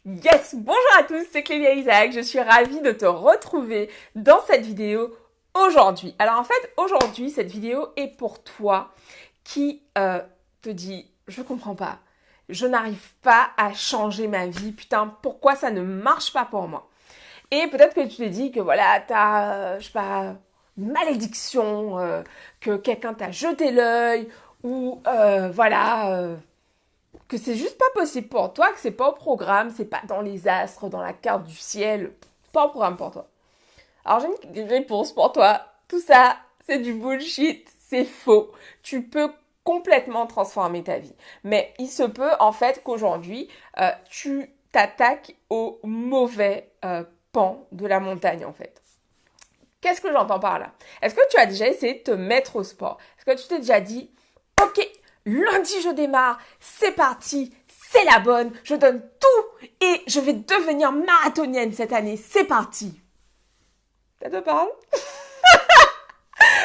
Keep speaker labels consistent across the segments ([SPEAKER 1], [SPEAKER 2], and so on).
[SPEAKER 1] Yes! Bonjour à tous, c'est Clélia Isaac. Je suis ravie de te retrouver dans cette vidéo aujourd'hui. Alors en fait, aujourd'hui, cette vidéo est pour toi qui te dit, je comprends pas, je n'arrive pas à changer ma vie, putain, pourquoi ça ne marche pas pour moi? Et peut-être que tu te dis que voilà, t'as, je sais pas, une malédiction, que quelqu'un t'a jeté l'œil, ou que c'est juste pas possible pour toi, que c'est pas au programme, c'est pas dans les astres, dans la carte du ciel, pas au programme pour toi. Alors j'ai une réponse pour toi. Tout ça, c'est du bullshit, c'est faux. Tu peux complètement transformer ta vie. Mais il se peut en fait qu'aujourd'hui, tu t'attaques au mauvais pan de la montagne en fait. Qu'est-ce que j'entends par là? Est-ce que tu as déjà essayé de te mettre au sport? Est-ce que tu t'es déjà dit, ok, lundi je démarre, c'est parti, c'est la bonne, je donne tout et je vais devenir marathonienne cette année, c'est parti. Ça te parle?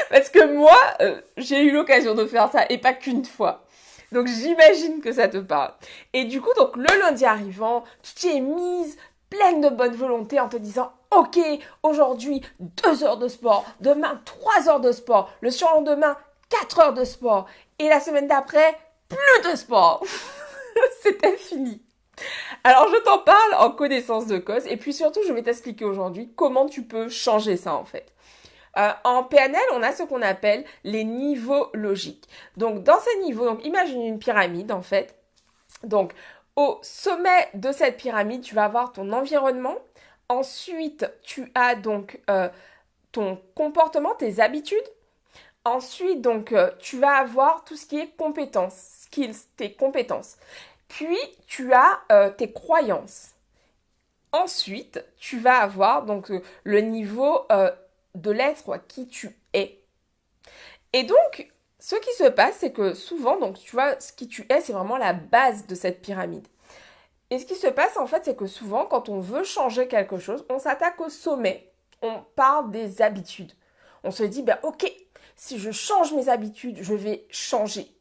[SPEAKER 1] Parce que moi, j'ai eu l'occasion de faire ça et pas qu'une fois. Donc j'imagine que ça te parle. Et du coup, donc le lundi arrivant, tu t'y es mise pleine de bonne volonté en te disant ok, aujourd'hui 2 heures de sport, demain 3 heures de sport, le surlendemain 4 heures de sport et la semaine d'après plus de sport. C'était fini. Alors je t'en parle en connaissance de cause et puis surtout je vais t'expliquer aujourd'hui comment tu peux changer ça en fait. En PNL, on a ce qu'on appelle les niveaux logiques. Donc, dans ces niveaux, donc imagine une pyramide en fait. Donc, au sommet de cette pyramide, tu vas avoir ton environnement. Ensuite, tu as donc ton comportement, tes habitudes. Ensuite, donc, tu vas avoir tout ce qui est compétences, skills, tes compétences. Puis, tu as tes croyances. Ensuite, tu vas avoir donc le niveau de l'être qui tu es. Et donc, ce qui se passe, c'est que souvent, donc tu vois, ce qui tu es, c'est vraiment la base de cette pyramide. Et ce qui se passe, en fait, c'est que souvent, quand on veut changer quelque chose, on s'attaque au sommet. On parle des habitudes. On se dit, ben ok, si je change mes habitudes, je vais changer.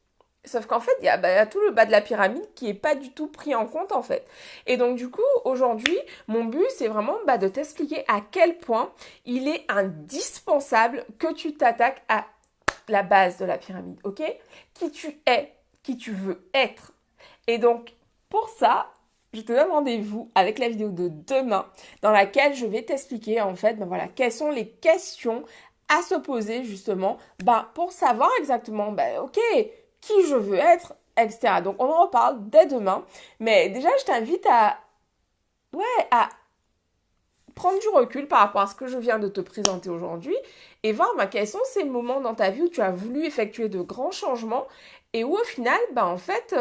[SPEAKER 1] Sauf qu'en fait, il y a tout le bas de la pyramide qui est pas du tout pris en compte en fait. Et donc du coup, aujourd'hui, mon but, c'est vraiment de t'expliquer à quel point il est indispensable que tu t'attaques à la base de la pyramide, ok? Qui tu es, qui tu veux être. Et donc, pour ça, je te donne rendez-vous avec la vidéo de demain dans laquelle je vais t'expliquer en fait, quelles sont les questions à se poser justement, pour savoir exactement, ok, qui je veux être, etc. Donc, on en reparle dès demain. Mais déjà, je t'invite à prendre du recul par rapport à ce que je viens de te présenter aujourd'hui et voir quels sont ces moments dans ta vie où tu as voulu effectuer de grands changements et où au final, en fait,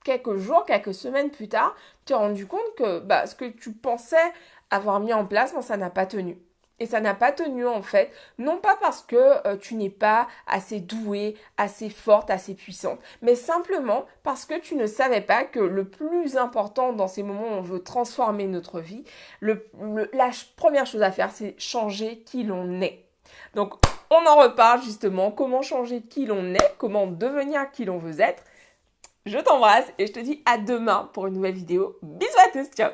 [SPEAKER 1] quelques jours, quelques semaines plus tard, tu t'es rendu compte que ce que tu pensais avoir mis en place, ça n'a pas tenu. Et ça n'a pas tenu en fait, non pas parce que tu n'es pas assez douée, assez forte, assez puissante, mais simplement parce que tu ne savais pas que le plus important dans ces moments où on veut transformer notre vie, la première chose à faire, c'est changer qui l'on est. Donc, on en reparle justement, comment changer qui l'on est, comment devenir qui l'on veut être. Je t'embrasse et je te dis à demain pour une nouvelle vidéo. Bisous à tous, ciao!